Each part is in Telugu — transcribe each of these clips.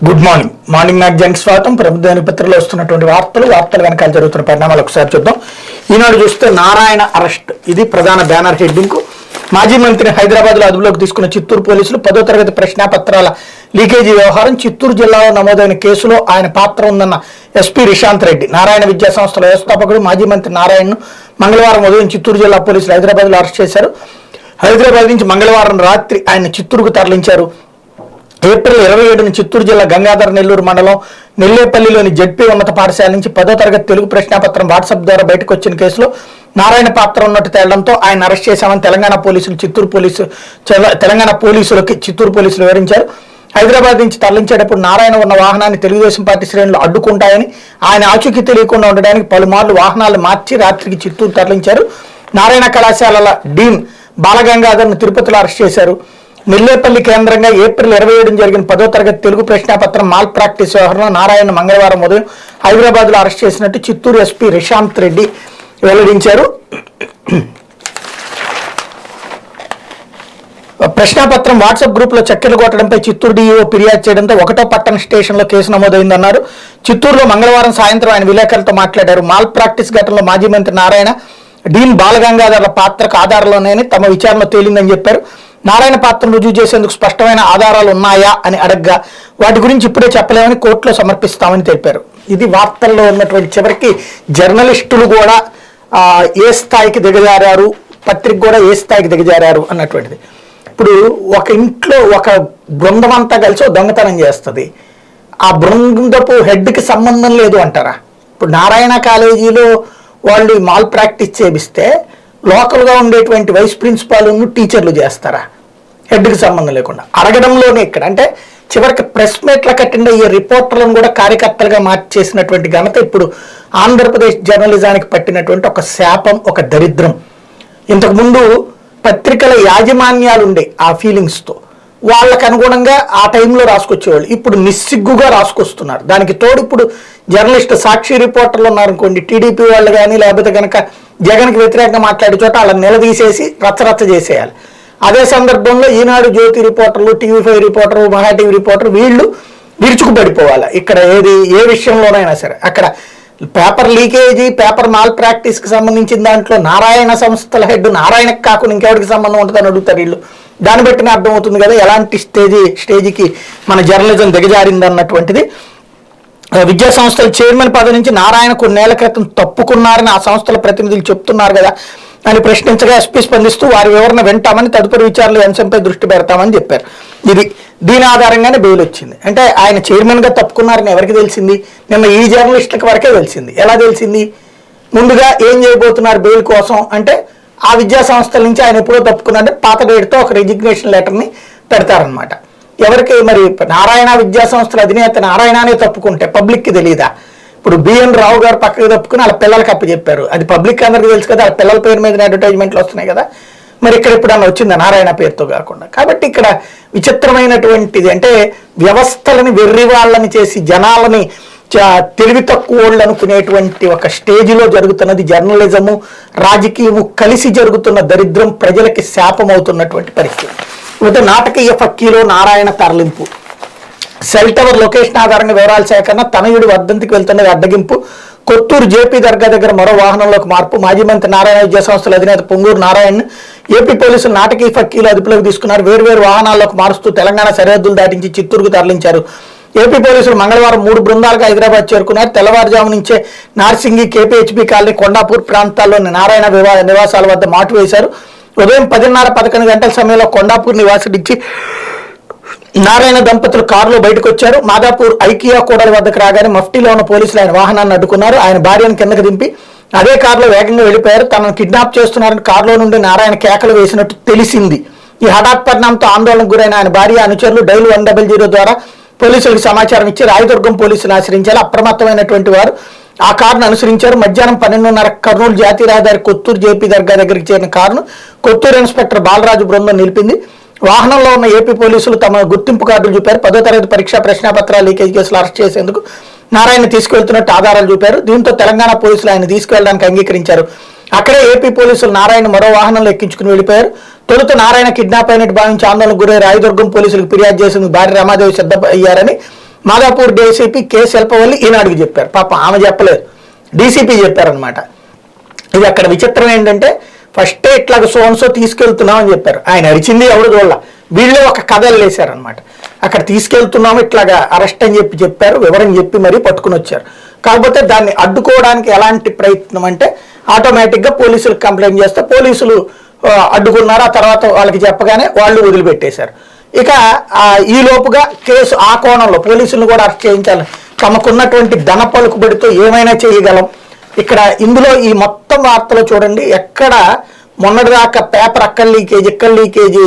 Good morning. మార్నింగ్ నాకు జంక్ స్వాగతం. ప్రభుత్వ పత్రికలో వస్తున్నటువంటి వార్తలు వెనకాల జరుగుతున్న పరిణామాలు ఒకసారి చూద్దాం. ఈనాడు చూస్తే నారాయణ అరెస్ట్, ఇది ప్రధాన బ్యానర్ హెడ్డింగ్. మాజీ మంత్రిని హైదరాబాద్ లో అదుపులోకి తీసుకున్న చిత్తూరు పోలీసులు 10వ తరగతి ప్రశ్నాపత్రాల లీకేజీ వ్యవహారం. చిత్తూరు జిల్లాలో నమోదైన కేసులో ఆయన పాత్ర ఉందన్న ఎస్పీ రిశాంత్ రెడ్డి, నారాయణ విద్యా సంస్థల వ్యవస్థాపకుడు మాజీ మంత్రి నారాయణను మంగళవారం ఉదయం చిత్తూరు జిల్లా పోలీసులు హైదరాబాద్ లో అరెస్ట్ చేశారు. హైదరాబాద్ నుంచి మంగళవారం రాత్రి ఆయన చిత్తూరుకు తరలించారు. ఏప్రిల్ 27న చిత్తూరు జిల్లా గంగాధర నెల్లూరు మండలం నెల్లేపల్లిలోని జడ్పీ ఉన్నత పాఠశాల నుంచి 10వ తరగతి తెలుగు ప్రశ్నాపత్రం వాట్సాప్ ద్వారా బయటకు వచ్చిన కేసులో నారాయణ పాత్ర ఉన్నట్టు తేలడంతో ఆయన అరెస్ట్ చేశామని తెలంగాణ పోలీసులకి చిత్తూరు పోలీసులు వివరించారు. హైదరాబాద్ నుంచి తరలించేటప్పుడు నారాయణ ఉన్న వాహనాన్ని తెలుగుదేశం పార్టీ శ్రేణులు అడ్డుకుంటాయని, ఆయన ఆచూకీ తెలియకుండా ఉండడానికి పలుమార్లు వాహనాలు మార్చి రాత్రికి చిత్తూరు తరలించారు. నారాయణ కళాశాలల డీన్ బాలగంగాధర్ను తిరుపతిలో అరెస్ట్ చేశారు. నెల్లేపల్లి కేంద్రంగా ఏప్రిల్ 27న జరిగిన 10వ తరగతి తెలుగు ప్రశ్నాపత్రం మాల్ ప్రాక్టీస్ వ్యవహారంలో నారాయణ మంగళవారం ఉదయం హైదరాబాద్ లో అరెస్ట్ చేసినట్టు చిత్తూరు ఎస్పీ రిశాంత్ రెడ్డి వెల్లడించారు. ప్రశ్నాపత్రం వాట్సాప్ గ్రూప్ లో చక్కెరలు కొట్టడంపై చిత్తూరు డీఈఓ ఫిర్యాదు చేయడంతో 1వ పట్టణ స్టేషన్ లో కేసు నమోదైందన్నారు. చిత్తూరులో మంగళవారం సాయంత్రం ఆయన విలేకరులతో మాట్లాడారు. మాల్ ప్రాక్టీస్ ఘటనలో మాజీ మంత్రి నారాయణ, డీన్ బాలగంగాధర్ల పాత్రకు ఆధారాలున్నాయని తమ విచారణలో తేలిందని చెప్పారు. నారాయణ పాత్రను రుజువు చేసేందుకు స్పష్టమైన ఆధారాలు ఉన్నాయా అని అడగ్గా వాటి గురించి ఇప్పుడే చెప్పలేమని కోర్టులో సమర్పిస్తామని తెలిపారు. ఇది వార్తల్లో ఉన్నటువంటి చివరికి జర్నలిస్టులు కూడా ఏ స్థాయికి దిగజారారు, పత్రిక కూడా ఏ స్థాయికి దిగజారారు అన్నటువంటిది. ఇప్పుడు ఒక ఇంట్లో ఒక బృందం అంతా కలిసి దొంగతనం చేస్తుంది, ఆ బృందపు హెడ్కి సంబంధం లేదు అంటారా? ఇప్పుడు నారాయణ కాలేజీలో వాళ్ళు మాల్ ప్రాక్టీస్ చేపిస్తే లోకల్గా ఉండేటువంటి వైస్ ప్రిన్సిపాల్ టీచర్లు చేస్తారా? హెడ్కి సంబంధం లేకుండా అడగడంలోనే ఇక్కడ అంటే చివరికి ప్రెస్ మీట్లకు అటెండ్ అయ్యే రిపోర్టర్లను కూడా కార్యకర్తలుగా మార్చేసినటువంటి ఘనత ఇప్పుడు ఆంధ్రప్రదేశ్ జర్నలిజానికి పట్టినటువంటి ఒక శాపం, ఒక దరిద్రం. ఇంతకుముందు పత్రికల యాజమాన్యాలు ఉండే ఆ ఫీలింగ్స్తో వాళ్ళకు అనుగుణంగా ఆ టైంలో రాసుకొచ్చేవాళ్ళు, ఇప్పుడు నిస్సిగ్గుగా రాసుకొస్తున్నారు. దానికి తోడు ఇప్పుడు జర్నలిస్ట్ సాక్షి రిపోర్టర్లు ఉన్నారనుకోండి, టీడీపీ వాళ్ళు కానీ లేకపోతే కనుక జగన్కి వ్యతిరేకంగా మాట్లాడే చోట వాళ్ళని నిలదీసేసి రచ్చరచ్చ చేసేయాలి. అదే సందర్భంలో ఈనాడు జ్యోతి రిపోర్టర్లు, టీవీ5 రిపోర్టర్లు, మహా టీవీ రిపోర్టర్ వీళ్ళు విరుచుకుపడిపోవాలి. ఇక్కడ ఏ విషయంలోనైనా సరే అక్కడ పేపర్ లీకేజీ, పేపర్ మాల్ ప్రాక్టీస్కి సంబంధించిన దాంట్లో నారాయణ సంస్థల హెడ్ నారాయణకి కాకుండా ఇంకెవరికి సంబంధం ఉంటుందని అడుగుతారు వీళ్ళు. దాన్ని బట్టినే అర్థమవుతుంది కదా ఎలాంటి స్టేజీకి మన జర్నలిజం దిగజారింది అన్నటువంటిది. విద్యా సంస్థల చైర్మన్ పదవి నుంచి నారాయణ కొన్నేళ్ల క్రితం తప్పుకున్నారని ఆ సంస్థల ప్రతినిధులు చెప్తున్నారు కదా అని ప్రశ్నించగా ఎస్పీ స్పందిస్తూ వారి వివరణ వింటామని, తదుపరి విచారణలో అంశంపై దృష్టి పెడతామని చెప్పారు. దీని ఆధారంగానే బెయిల్ వచ్చింది. అంటే ఆయన చైర్మన్గా తప్పుకున్నారని ఎవరికి తెలిసింది? నిన్న ఈ జర్నలిస్టులకు వరకే తెలిసింది. ఎలా తెలిసింది? ముందుగా ఏం చేయబోతున్నారు బెయిల్ కోసం అంటే ఆ విద్యా సంస్థల నుంచి ఆయన ఎప్పుడో తప్పుకున్నారంటే పాత డేట్తో ఒక రిజిగ్నేషన్ లెటర్ని పెడతారనమాట. ఎవరికి మరి నారాయణ విద్యా సంస్థల అధినేత నారాయణనే తప్పుకుంటే పబ్లిక్కి తెలియదా? ఇప్పుడు బిఎన్ రావు గారు పక్కకి తప్పుకుని వాళ్ళ పిల్లలకి అప్పచెప్పారు, అది పబ్లిక్ అందరికీ తెలుసు కదా, వాళ్ళ పిల్లల పేరు మీద అడ్వర్టైజ్మెంట్లు వస్తున్నాయి కదా. మరి ఇక్కడ ఎప్పుడన్నా వచ్చిందా నారాయణ పేరుతో కాకుండా? కాబట్టి ఇక్కడ విచిత్రమైనటువంటిది అంటే వ్యవస్థలని వెర్రి వాళ్ళని చేసి జనాలని తెలివి తక్కువ వాళ్ళు అనుకునేటువంటి ఒక స్టేజిలో జరుగుతున్నది జర్నలిజము, రాజకీయము కలిసి జరుగుతున్న దరిద్రం, ప్రజలకి శాపం అవుతున్నటువంటి పరిస్థితి. అయితే నాటకీయ ఫక్కీలో నారాయణ తరలింపు, సెల్ టవర్ లొకేషన్ ఆధారంగా వివరాల సేకరణ, తనయుడి వర్ధంతికి వెళ్తున్నది అడ్డగింపు, కొత్తూరు జేపీ దర్గా దగ్గర మరో వాహనంలోకి మార్పు, మాజీ మంత్రి నారాయణ విద్యా సంస్థల అధినేత పొంగూరు నారాయణ ఏపీ పోలీసులు నాటకీయ ఫక్కీలో అదుపులోకి తీసుకున్నారు. వేర్వేరు వాహనాల్లోకి మారుస్తూ తెలంగాణ సరిహద్దులు దాటించి చిత్తూరుకు తరలించారు. ఏపీ పోలీసులు మంగళవారం 3 బృందాలుగా హైదరాబాద్ చేరుకున్నారు. తెల్లవారుజాము నుంచే నార్సింగి, కేపీహెచ్బీ కాలనీ, కొండాపూర్ ప్రాంతాల్లోని నారాయణ నివాసాల వద్ద మాటు వేశారు. ఉదయం 10:30-11 గంటల సమయంలో కొండాపూర్ నివాసి నుంచి నారాయణ దంపతులు కారులో బయటకు వచ్చారు. మాదాపూర్ ఐకియా కూడలి వద్దకు రాగానే మఫ్టీలో ఉన్న పోలీసులు ఆయన వాహనాన్ని అడ్డుకున్నారు. ఆయన భార్యను కిందకు దింపి అదే కారులో వేగంగా వెళ్ళిపోయారు. తనను కిడ్నాప్ చేస్తున్నారని కారులో నుండి నారాయణ కేకలు వేసినట్టు తెలిసింది. ఈ హఠాత్ పరిణామంతో ఆందోళనకు గురైన ఆయన భార్య అనుచరులు డైల్ 100 ద్వారా పోలీసులకు సమాచారం ఇచ్చి రాయదుర్గం పోలీసులు ఆశ్రయించారు. అప్రమత్తమైనటువంటి వారు ఆ కారును అనుసరించారు. మధ్యాహ్నం 12:30 కర్నూలు జాతీయ రహదారి కొత్తూరు జేపీ దర్గా దగ్గరికి చేరిన కారును కొత్తూరు ఇన్స్పెక్టర్ బాలరాజు బృందం నిలిపింది. వాహనంలో ఉన్న ఏపీ పోలీసులు తమ గుర్తింపు కార్డులు చూపారు. 10వ తరగతి పరీక్షా ప్రశ్నాపత్రాల లీకేజ్ కేసులు అరెస్ట్ చేసేందుకు నారాయణ తీసుకెళ్తున్నట్టు ఆధారాలు చూపారు. దీంతో తెలంగాణ పోలీసులు ఆయన తీసుకెళ్లడానికి అంగీకరించారు. అక్కడే ఏపీ పోలీసులు నారాయణ మరో వాహనంలో ఎక్కించుకుని వెళ్ళిపోయారు. తొలుత నారాయణ కిడ్నాప్ అయినట్టు భావించి ఆందోళనకు గురై రాయదుర్గం పోలీసులకు ఫిర్యాదు చేసేందుకు భార్య రమాదేవి సిద్ధమయ్యారని మాదాపూర్ డీసీపీ కె శిల్పవల్లి ఈనాడుకి చెప్పారు. పాప ఆమె చెప్పలేదు, డీసీపీ చెప్పారనమాట. ఇది అక్కడ విచిత్రం ఏంటంటే ఫస్టే ఇట్లాగ సోన్సో తీసుకెళ్తున్నాం అని చెప్పారు. ఆయన అరిచింది ఎవరు చూడాల, వీళ్ళే ఒక కథలు వేశారనమాట. అక్కడ తీసుకెళ్తున్నాము ఇట్లాగా అరెస్ట్ అని చెప్పారు, వివరం చెప్పి మరీ పట్టుకుని వచ్చారు. కాకపోతే దాన్ని అడ్డుకోవడానికి ఎలాంటి ప్రయత్నం అంటే ఆటోమేటిక్గా పోలీసులకు కంప్లైంట్ చేస్తే పోలీసులు అడ్డుకున్నారు. ఆ తర్వాత వాళ్ళకి చెప్పగానే వాళ్ళు వదిలిపెట్టేశారు. ఇక ఈ లోపుగా కేసు ఆ కోణంలో పోలీసులను కూడా అరెస్ట్ చేయించాలి, తమకున్నటువంటి ధన పలుకుబడితో ఏమైనా చేయగలం. ఇక్కడ ఇందులో ఈ మొత్తం వార్తలో చూడండి, ఎక్కడ మొన్నటిదాకా పేపర్ అక్కడ లీకేజీ ఇక్కడ లీకేజీ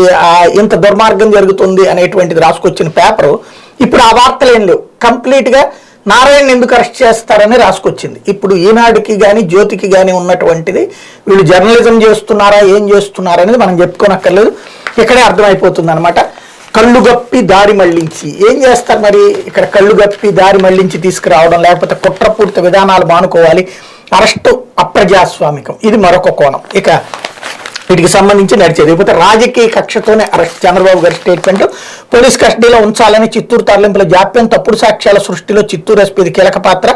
ఇంత దుర్మార్గం జరుగుతుంది అనేటువంటిది రాసుకొచ్చిన పేపరు ఇప్పుడు ఆ వార్తలు ఏం లేవు. కంప్లీట్గా నారాయణ ఎందుకు అరెస్ట్ చేస్తారని రాసుకొచ్చింది. ఇప్పుడు ఈనాడుకి కానీ జ్యోతికి కానీ ఉన్నటువంటిది వీళ్ళు జర్నలిజం చేస్తున్నారా ఏం చేస్తున్నారా అనేది మనం చెప్పుకోనక్కర్లేదు, ఇక్కడే అర్థమైపోతుంది అనమాట. కళ్ళు గప్పి దారి మళ్లించి ఏం చేస్తారు మరి, ఇక్కడ కళ్ళు గప్పి దారి మళ్లించి తీసుకురావడం, లేకపోతే కుట్రపూరిత విధానాలు మానుకోవాలి, అరెస్టు అప్రజాస్వామికం, ఇది మరొక కోణం. ఇక వీటికి సంబంధించి నడిచేది లేకపోతే రాజకీయ కక్షతోనే అరెస్ట్. చంద్రబాబు గారి స్టేట్మెంట్, పోలీస్ కస్టడీలో ఉంచాలని చిత్తూరు తరలింపుల జాప్యం, తప్పుడు సాక్ష్యాల సృష్టిలో చిత్తూరు ఎస్పీది కీలక పాత్ర,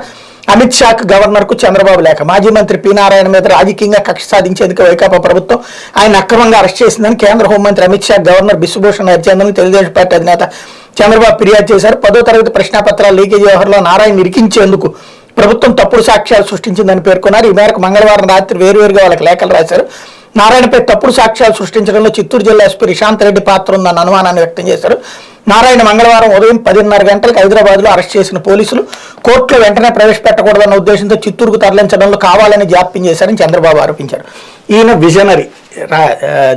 అమిత్ షాకు గవర్నర్కు చంద్రబాబు లేఖ, మాజీ మంత్రి పి నారాయణ మీద రాజకీయంగా కక్ష సాధించేందుకు వైకాపా ప్రభుత్వం ఆయన అక్రమంగా అరెస్ట్ చేసిందని కేంద్ర హోంమంత్రి అమిత్ షా గవర్నర్ బిశ్వభూషణ్ హరిచందన్ తెలుగుదేశం పార్టీ అధినేత చంద్రబాబు ఫిర్యాదు చేశారు. 10వ తరగతి ప్రశ్నాపత్రాల లీకేజీ వ్యవహారంలో నారాయణ ఇరికించేందుకు ప్రభుత్వం తప్పుడు సాక్ష్యాలు సృష్టించిందని పేర్కొన్నారు. ఈ మేరకు మంగళవారం రాత్రి వేరువేరుగా వాళ్ళకి లేఖలు రాశారు. నారాయణపై తప్పుడు సాక్ష్యాలు సృష్టించడంలో చిత్తూరు జిల్లా ఎస్పీ రిశాంత్ రెడ్డి పాత్ర ఉందన్న అనుమానాన్ని వ్యక్తం చేశారు. నారాయణ మంగళవారం ఉదయం 10:30 గంటలకు హైదరాబాద్లో అరెస్ట్ చేసిన పోలీసులు కోర్టులో వెంటనే ప్రవేశపెట్టకూడదన్న ఉద్దేశంతో చిత్తూరుకు తరలించడంలో కావాలని జాప్యం చేశారని చంద్రబాబు ఆరోపించారు. ఈయన విజనరీ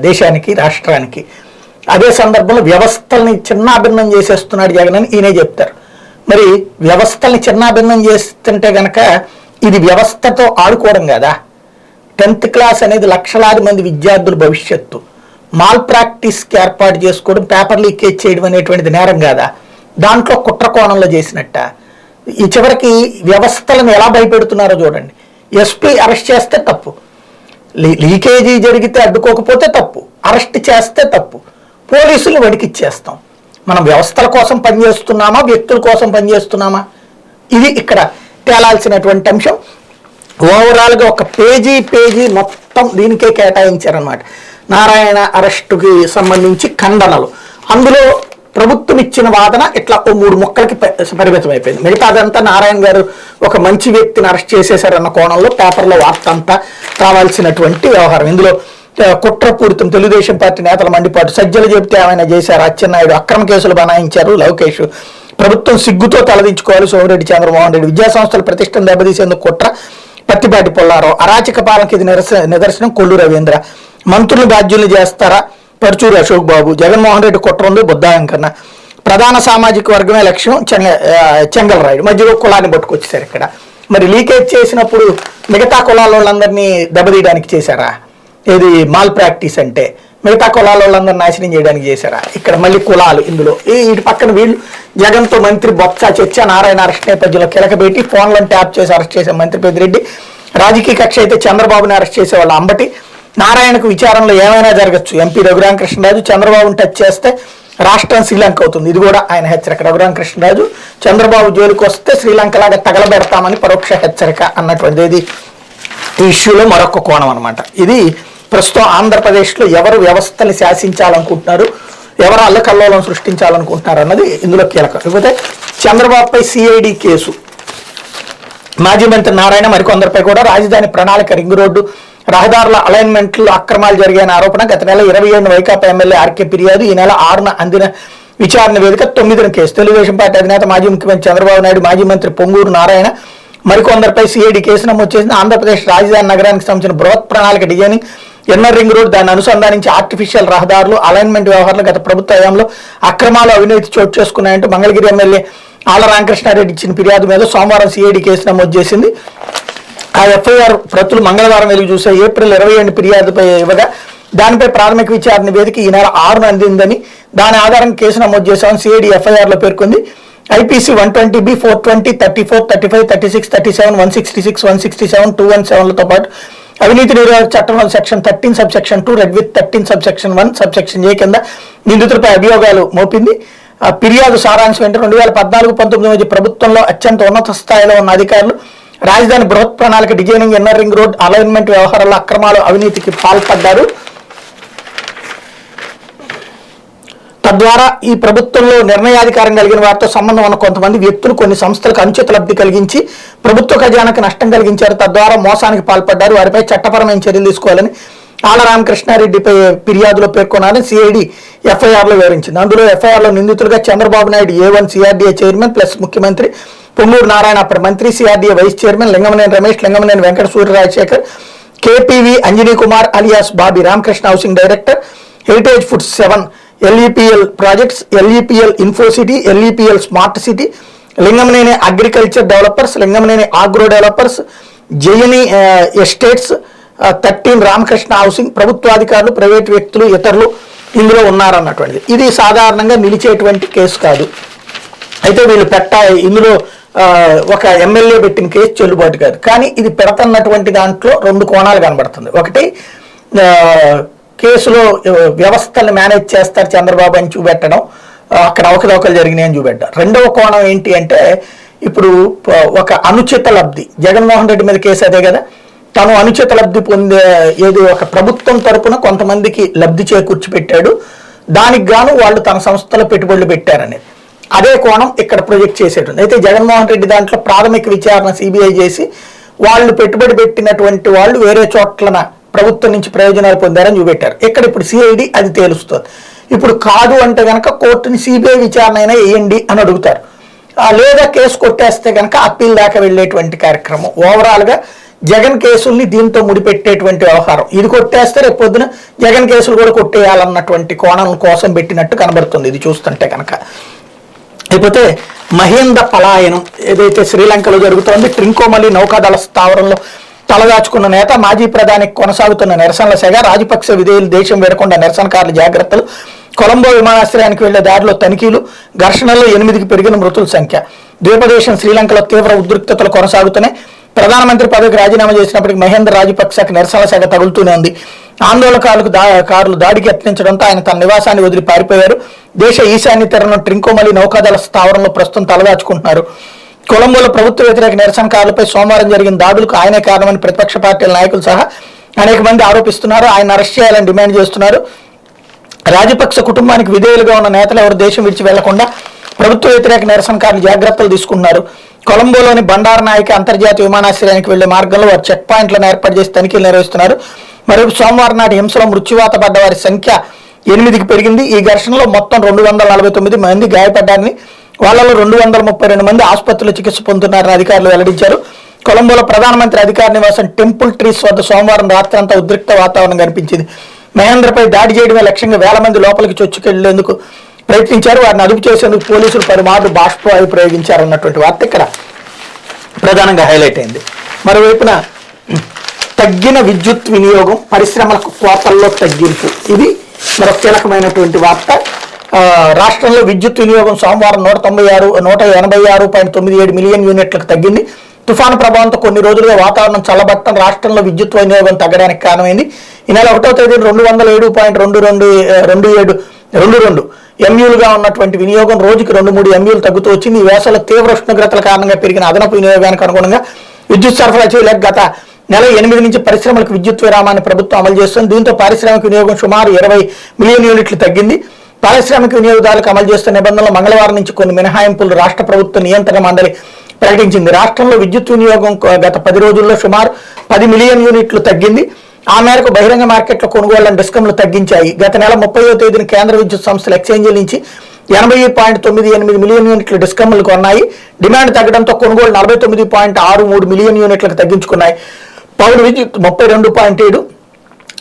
దేశానికి రాష్ట్రానికి. అదే సందర్భంలో వ్యవస్థల్ని చిన్నాభిన్నం చేసేస్తున్నాడు జగన్ అని ఈయనే చెప్తారు. మరి వ్యవస్థల్ని చిన్నాభిన్నం చేస్తుంటే గనక ఇది వ్యవస్థతో ఆడుకోవడం కదా. 10th క్లాస్ అనేది లక్షలాది మంది విద్యార్థుల భవిష్యత్తు. మాల్ ప్రాక్టీస్కి ఏర్పాటు చేసుకోవడం, పేపర్ లీకేజ్ చేయడం అనేటువంటిది నేరం కాదా, దాంట్లో కుట్ర కోణంలో చేసినట్ట. ఈ చివరికి వ్యవస్థలను ఎలా భయపెడుతున్నారో చూడండి. ఎస్పీ అరెస్ట్ చేస్తే తప్పు, లీకేజీ జరిగితే అడ్డుకోకపోతే తప్పు, అరెస్ట్ చేస్తే తప్పు, పోలీసులు వడికిచ్చేస్తాం. మనం వ్యవస్థల కోసం పనిచేస్తున్నామా వ్యక్తుల కోసం పనిచేస్తున్నామా, ఇది ఇక్కడ తేలాల్సినటువంటి అంశం. ఓవరాల్గా ఒక పేజీ మొత్తం దీనికే కేటాయించారనమాట. నారాయణ అరెస్టుకి సంబంధించి ఖండనలు, అందులో ప్రభుత్వం ఇచ్చిన వాదన ఇట్లా 3 ముక్కలకి పరిమితం అయిపోయింది. మిగతాదంతా నారాయణ గారు ఒక మంచి వ్యక్తిని అరెస్ట్ చేసేశారన్న కోణంలో పేపర్లో వార్త అంతా రావాల్సినటువంటి వ్యవహారం. ఇందులో కుట్రపూరితం, తెలుగుదేశం పార్టీ నేతల మండిపాటు, సజ్జలు చెబితే ఏమైనా చేశారు, అచ్చెన్నాయుడు అక్రమ కేసులు బనాయించారు, లవకేష్ ప్రభుత్వం సిగ్గుతో తలదించుకోవాలి, సోమిరెడ్డి చంద్రమోహన్ రెడ్డి విద్యాసంస్థల ప్రతిష్టను దెబ్బతీసేందుకు కుట్ర, పత్తిపాటి పుల్లారావు అరాచక పాలనకి ఇది నిదర్శనం, కొల్లు రవీంద్ర మంత్రులు బాధ్యులు చేస్తారా, పరుచూరు అశోక్ బాబు, జగన్మోహన్ రెడ్డి కుట్ర ఉంది, బుద్ధాయం కన్నా ప్రధాన సామాజిక వర్గమే లక్ష్యం, చెంగల్రాయుడు మధ్యలో కులాన్ని పట్టుకొచ్చేసారు. ఇక్కడ మరి లీకేజ్ చేసినప్పుడు మిగతా కులాల వాళ్ళందరినీ దెబ్బతీయడానికి చేశారా, ఏది మాల్ ప్రాక్టీస్ అంటే మిగతా కులాల వాళ్ళందరినీ నాశనం చేయడానికి చేశారా. ఇక్కడ మళ్ళీ కులాలు, ఇందులో ఇటు పక్కన వీళ్ళు జగన్తో మంత్రి బొత్స చర్చ, నారాయణ అరెస్ట్ నేపథ్యంలో కీలకబెట్టి ఫోన్లను ట్యాప్ చేసి అరెస్ట్ చేసే మంత్రి పెద్దిరెడ్డి, రాజకీయ కక్ష అయితే చంద్రబాబుని అరెస్ట్ చేసేవాళ్ళు అంబటి, నారాయణకు విచారణలో ఏమైనా జరగచ్చు, ఎంపీ రఘురామకృష్ణరాజు చంద్రబాబుని టచ్ చేస్తే రాష్ట్రం శ్రీలంక అవుతుంది, ఇది కూడా ఆయన హెచ్చరిక. రఘురామకృష్ణరాజు చంద్రబాబు జోలికి వస్తే శ్రీలంకలాగా తగలబెడతామని పరోక్ష హెచ్చరిక అన్నటువంటిది ఈ ఇష్యూలో మరొక కోణం అనమాట. ఇది ప్రస్తుతం ఆంధ్రప్రదేశ్లో ఎవరు వ్యవస్థని శాసించాలనుకుంటున్నారు, ఎవరు అల్లకల్లోలం సృష్టించాలనుకుంటున్నారు అన్నది ఇందులో కీలకం. లేకపోతే చంద్రబాబుపై సిఐడి కేసు, మాజీ మంత్రి నారాయణ మరికొందరిపై కూడా రాజధాని ప్రణాళిక, రింగ్ రోడ్డు, రహదారుల అలైన్మెంట్లు అక్రమాలు జరిగాయన్న ఆరోపణ. గత నెల 27న వైకాపా ఎమ్మెల్యే ఆర్కే ఫిర్యాదు, ఈ నెల 6న అందిన విచారణ వేదిక, 9న కేసు. తెలుగుదేశం పార్టీ అధినేత మాజీ ముఖ్యమంత్రి చంద్రబాబు నాయుడు, మాజీ మంత్రి పొంగూరు నారాయణ మరికొందరిపై సిఐడి కేసు నమోదు చేసింది. ఆంధ్రప్రదేశ్ రాజధాని నగరానికి సంబంధించిన బృహత్ ప్రణాళిక, డిజైనింగ్, ఎన్ఆర్ రింగ్ రోడ్, దాన్ని అనుసంధానించి ఆర్టిఫిషియల్ రహదారులు, అలైన్మెంట్ వ్యవహారాలు గత ప్రభుత్వ హయాంలో అక్రమాలు, అవినీతి చోటు చేసుకున్నాయంటూ మంగళగిరి ఎమ్మెల్యే ఆళ్ల రామకృష్ణారెడ్డి ఇచ్చిన ఫిర్యాదు మీద సోమవారం సిఐడి కేసు నమోదు చేసింది. ఆ ఎఫ్ఐఆర్ ప్రతులు మంగళవారం వెలుగు చూశాయి. ఏప్రిల్ 27 ఫిర్యాదుపై ఇవ్వగా దానిపై ప్రాథమిక విచారణ వేదిక ఈ నెల 6న అందిందని, దాని ఆధారంగా కేసు నమోదు చేశామని సిఐడి ఎఫ్ఐఆర్లో పేర్కొంది. ఐపీసీ 120B, 420, 34, 35, 36, 37, 166, 167, 217లతో పాటు అవినీతి నిరోధక చట్టంలో section 13 sub section 2 red with 13 sub section 1 sub section ఏ కింద నిందితులపై అభియోగాలు మోపింది. ఫిర్యాదు సారాంశం ఏంటంటే 2014-19 మధ్య ప్రభుత్వంలో అత్యంత ఉన్నత స్థాయిలో ఉన్న అధికారులు రాజధాని బృహత్ ప్రణాళిక designing, inner ring road alignment వ్యవహారాల్లో అక్రమాలు, అవినీతికి పాల్పడ్డారు. తద్వారా ఈ ప్రభుత్వంలో నిర్ణయాధికారం కలిగిన వారితో సంబంధం ఉన్న కొంతమంది వ్యక్తులు కొన్ని సంస్థలకు అనుచిత లబ్ధి కలిగించి ప్రభుత్వ ఖజానాకు నష్టం కలిగించారు. తద్వారా మోసానికి పాల్పడ్డారు. వారిపై చట్టపరమైన చర్యలు తీసుకోవాలని ఆళ్ల రామకృష్ణారెడ్డిపై ఫిర్యాదులో పేర్కొన్నారని సిఐడి ఎఫ్ఐఆర్లో వివరించింది. అందులో ఎఫ్ఐఆర్లో నిందితులుగా Chandrababu Naidu A1 CRDA chairman plus ముఖ్యమంత్రి, పొంగూరు నారాయణ అప్పటి మంత్రి, CRDA vice chairman Lingamaneni Ramesh, Lingamaneni Venkata Surya Rajasekhar, KPV Anjani Kumar alias Bobby, Ramakrishna housing director, Heritage Foods 7, LEPL projects, LEPL Infocity, LEPL smart city, Lingamaneni agriculture developers, Lingamaneni agro developers, Jayani estates, 13 Ramakrishna housing, ప్రభుత్వాధికారులు, ప్రైవేట్ వ్యక్తులు, ఇతరులు ఇందులో ఉన్నారన్నటువంటిది. ఇది సాధారణంగా నిలిచేటువంటి కేసు కాదు. అయితే వీళ్ళు ఇందులో ఒక ఎమ్మెల్యే పెట్టిన కేసు చెల్లుబాటు కాదు. కానీ ఇది పెడుతున్నటువంటి దాంట్లో 2 కోణాలు కనబడుతుంది. ఒకటి, కేసులో వ్యవస్థలను మేనేజ్ చేస్తారు చంద్రబాబు అని చూపెట్టడం, అక్కడ అవకతవకలు జరిగినాయి అని చూపెట్టారు. రెండవ కోణం ఏంటి అంటే, ఇప్పుడు ఒక అనుచిత లబ్ధి, జగన్మోహన్ రెడ్డి మీద కేసు అదే కదా, తను అనుచిత లబ్ధి పొందే ఏది ఒక ప్రభుత్వం తరపున కొంతమందికి లబ్ధి చేకూర్చి పెట్టాడు, దానికి గాను వాళ్ళు తన సంస్థలో పెట్టుబడులు పెట్టారనేది అదే కోణం ఇక్కడ ప్రొజెక్ట్ చేసేటుంది. అయితే జగన్మోహన్ రెడ్డి దాంట్లో ప్రాథమిక విచారణ సిబిఐ చేసి వాళ్ళు పెట్టుబడి పెట్టినటువంటి వాళ్ళు వేరే చోట్లన ప్రభుత్వం నుంచి ప్రయోజనాలు పొందారని చూపెట్టారు. ఇక్కడ ఇప్పుడు సిఐడి అది తేలుస్తుంది. ఇప్పుడు కాదు అంటే కనుక కోర్టుని సిబిఐ విచారణ అయినా వేయండి అని అడుగుతారు. లేదా కేసు కొట్టేస్తే కనుక అప్పీల్ దాకా వెళ్ళేటువంటి కార్యక్రమం. ఓవరాల్గా జగన్ కేసుల్ని దీంతో ముడిపెట్టేటువంటి వ్యవహారం. ఇది కొట్టేస్తే రేపు పొద్దున జగన్ కేసులు కూడా కొట్టేయాలన్నటువంటి కోణం కోసం పెట్టినట్టు కనబడుతుంది ఇది చూస్తుంటే కనుక. లేకపోతే మహేంద్ర పలాయనం ఏదైతే శ్రీలంకలో జరుగుతోంది, ట్రింకోమలి నౌకాదళ స్థావరంలో తలదాచుకున్న నేత, మాజీ ప్రధానికి కొనసాగుతున్న నిరసనల సెగ, రాజపక్ష విధేయులు దేశం వేడకుండా నిరసనకారుల జాగ్రత్తలు, కొలంబో విమానాశ్రయానికి వెళ్లే దారిలో తనిఖీలు, ఘర్షణల్లో 8కి పెరిగిన మృతుల సంఖ్య, ద్వీపదేశం శ్రీలంకలో తీవ్ర ఉద్రిక్తతలు కొనసాగుతున్నాయి. ప్రధానమంత్రి పదవికి రాజీనామా చేసినప్పటికీ మహేంద్ర రాజపక్షకు నిరసనల సెగ తగులుతూనే ఉంది. ఆందోళనకారులు దాడికి యత్నించడంతో ఆయన తన నివాసాన్ని వదిలి పారిపోయారు. దేశ ఈశాన్య తీరంలో ట్రింకోమలి నౌకాదళ స్థావరంలో ప్రస్తుతం తలదాచుకుంటున్నారు. కొలంబోలో ప్రభుత్వ వ్యతిరేక నిరసనకారులపై సోమవారం జరిగిన దాడులకు ఆయనే కారణమని ప్రతిపక్ష పార్టీల నాయకులు సహా అనేక మంది ఆరోపిస్తున్నారు. ఆయన అరెస్ట్ చేయాలని డిమాండ్ చేస్తున్నారు. రాజపక్ష కుటుంబానికి విధేయులుగా ఉన్న నేతలు ఎవరు దేశం విడిచి వెళ్లకుండా ప్రభుత్వ వ్యతిరేక నిరసనకారులు జాగ్రత్తలు తీసుకున్నారు. కొలంబోలోని బండారనాయక అంతర్జాతీయ విమానాశ్రయానికి వెళ్లే మార్గంలో వారు చెక్ పాయింట్లను ఏర్పాటు చేసి తనిఖీలు నిర్వహిస్తున్నారు. మరోవైపు సోమవారం నాటి హింసలో మృత్యువాత పడ్డ వారి సంఖ్య 8కి పెరిగింది. ఈ ఘర్షణలో మొత్తం 249 మంది గాయపడ్డారని, వాళ్ళలో 232 మంది ఆసుపత్రిలో చికిత్స పొందుతున్నారని అధికారులు వెల్లడించారు. కొలంబోలో ప్రధానమంత్రి అధికార నివాసం టెంపుల్ ట్రీస్ వద్ద సోమవారం రాత్రి అంతా ఉద్రిక్త వాతావరణం కనిపించింది. మహేంద్రపై దాడి చేయడమే లక్ష్యంగా వేల మంది లోపలికి చొచ్చుకెళ్లేందుకు ప్రయత్నించారు. వారిని అదుపు చేసేందుకు పోలీసులు పలుమార్లు బాష్పవాయు ప్రయోగించారన్నటువంటి వార్త ఇక్కడ ప్రధానంగా హైలైట్ అయింది. మరోవైపున తగ్గిన విద్యుత్ వినియోగం, పరిశ్రమలకు కోతల్లో తగ్గింపు, ఇది మరొక కీలకమైనటువంటి వార్త. రాష్ట్రంలో విద్యుత్ వినియోగం సోమవారం 186.97 మిలియన్ యూనిట్లకు తగ్గింది. తుఫాను ప్రభావంతో కొన్ని రోజులుగా వాతావరణం చల్లబట్టడం రాష్ట్రంలో విద్యుత్ వినియోగం తగ్గడానికి కారణమైంది. ఈ నెల 1వ తేదీన 207.22 ఎంయూలుగా ఉన్నటువంటి వినియోగం రోజుకి 2-3 ఎంయూలు తగ్గుతూ వచ్చింది. ఈ వేసవిలో తీవ్ర ఉష్ణోగ్రతల కారణంగా పెరిగిన అదనపు వినియోగానికి అనుగుణంగా విద్యుత్ సరఫరా చేయలేక గత నెల 8 నుంచి పరిశ్రమలకు విద్యుత్ విరామాన్ని ప్రభుత్వం అమలు చేస్తుంది. దీంతో పారిశ్రామిక వినియోగం సుమారు 20 మిలియన్ యూనిట్లు తగ్గింది. పారిశ్రామిక వినియోగదారులకు అమలు చేస్తున్న నిబంధనలు మంగళవారం నుంచి కొన్ని మినహాయింపులు రాష్ట్ర ప్రభుత్వ నియంత్రణ మండలి ప్రకటించింది. రాష్ట్రంలో విద్యుత్ వినియోగం గత 10 రోజుల్లో సుమారు 10 మిలియన్ యూనిట్లు తగ్గింది. ఆ మేరకు బహిరంగ మార్కెట్లో కొనుగోళ్లను డిస్కంలు తగ్గించాయి. గత నెల 30వ తేదీన కేంద్ర విద్యుత్ సంస్థల ఎక్స్చేంజీల నుంచి 80.98 మిలియన్ యూనిట్లు డిస్కంలు కొన్నాయి. డిమాండ్ తగ్గడంతో కొనుగోలు 49.63 మిలియన్ యూనిట్లకు తగ్గించుకున్నాయి. పౌర విద్యుత్ 32.7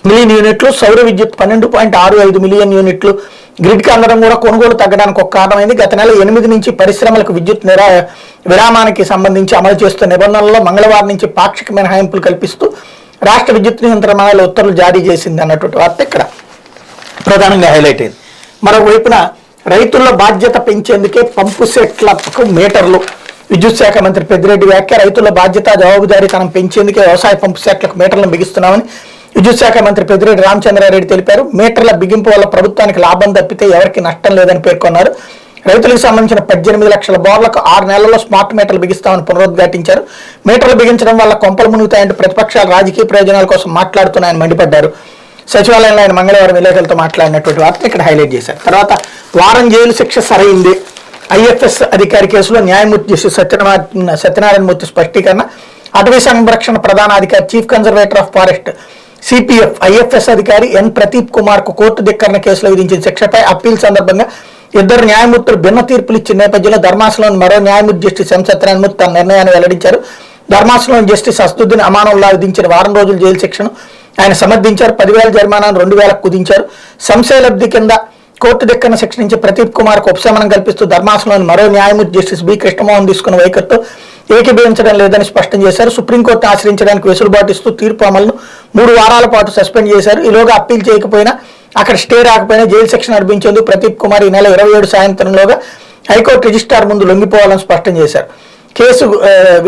మిలియన్ యూనిట్లు, సౌర విద్యుత్ 12.65 మిలియన్ యూనిట్లు గ్రిడ్కి అందడం కూడా కొనుగోలు తగ్గడానికి ఒక కారణమైంది. గత నెల 8 నుంచి పరిశ్రమలకు విద్యుత్ విరామానికి సంబంధించి అమలు చేస్తున్న నిబంధనల్లో మంగళవారం నుంచి పాక్షిక మినహాయింపులు కల్పిస్తూ రాష్ట్ర విద్యుత్ నియంత్రణ మండలి ఉత్తర్వులు జారీ చేసింది అన్నటువంటి వార్త ఇక్కడ ప్రధానంగా హైలైట్ అయింది. మరోవైపున రైతుల్లో బాధ్యత పెంచేందుకే పంపు సెట్లకు మీటర్లు, విద్యుత్ శాఖ మంత్రి పెద్దిరెడ్డి వ్యాఖ్య. రైతుల బాధ్యత జవాబుదారీతనం పెంచేందుకే వ్యవసాయ పంపు సెట్లకు మీటర్లను బిగిస్తున్నామని విద్యుత్ శాఖ మంత్రి పెద్దిరెడ్డి రామచంద్రారెడ్డి తెలిపారు. మీటర్ల బిగింపు వల్ల ప్రభుత్వానికి లాభం తప్పితే ఎవరికి నష్టం లేదని పేర్కొన్నారు. రైతులకు సంబంధించిన 18 లక్షల బోర్లకు 6 నెలల్లో స్మార్ట్ మీటర్లు బిగిస్తామని పునరుద్ఘాటించారు. మీటర్లు బిగించడం వల్ల కొంపలు మునుగుతాయంటూ ప్రతిపక్షాలు రాజకీయ ప్రయోజనాల కోసం మాట్లాడుతున్నాయని మండిపడ్డారు. సచివాలయంలో ఆయన మంగళవారం విలేకరులతో మాట్లాడినటువంటి వార్తను ఇక్కడ హైలైట్ చేశారు. తర్వాత వారం జైలు శిక్ష సరైంది. ఐఎఫ్ఎస్ అధికారి కేసులో న్యాయమూర్తి జస్టిస్ సత్యనారాయణమూర్తి స్పష్టీకరణ. అటవీ సంరక్షణ ప్రధాన అధికారి chief conservator of forest CPF IFS అధికారి ఎన్ ప్రదీప్ కుమార్ కు కోర్టు ధిక్కరణ కేసులో విధించిన శిక్షపై అప్పీల్ సందర్భంగా ఇద్దరు న్యాయమూర్తులు భిన్న తీర్పులు ఇచ్చిన నేపథ్యంలో ధర్మాసనంలోని మరో న్యాయమూర్తి జస్టిస్ ఎం సత్యనారాయణమూర్తి తన నిర్ణయాన్ని వెల్లడించారు. ధర్మాసనంలోని జస్టిస్ అసదుద్దీన్ అమానుల్లా విధించిన వారం రోజుల జైలు శిక్షను ఆయన సమర్థించారు. 10,000 జరిమానాను 2,000 కుదించారు. సంశయ లబ్ధి కింద కోర్టు ధిక్కరణ శిక్ష నుంచి ప్రదీప్ కుమార్ కు ఉపశమనం కల్పిస్తూ ధర్మాసనంలోని మరో న్యాయమూర్తి జస్టిస్ బి కృష్ణమోహన్ తీసుకున్న వైఖరితో ఏకీభవించడం లేదని స్పష్టం చేశారు. సుప్రీంకోర్టును ఆశ్రయించడానికి వెసులుబాటు ఇస్తూ తీర్పు అమలును 3 వారాల పాటు సస్పెండ్ చేశారు. ఈలోగా అప్పీల్ చేయకపోయినా అక్కడ స్టే రాకపోయినా జైలు శిక్ష నడిపించేందుకు ప్రదీప్ కుమార్ ఈ నెల 27 సాయంత్రంలోగా హైకోర్టు రిజిస్ట్రార్ ముందు లొంగిపోవాలని స్పష్టం చేశారు. కేసు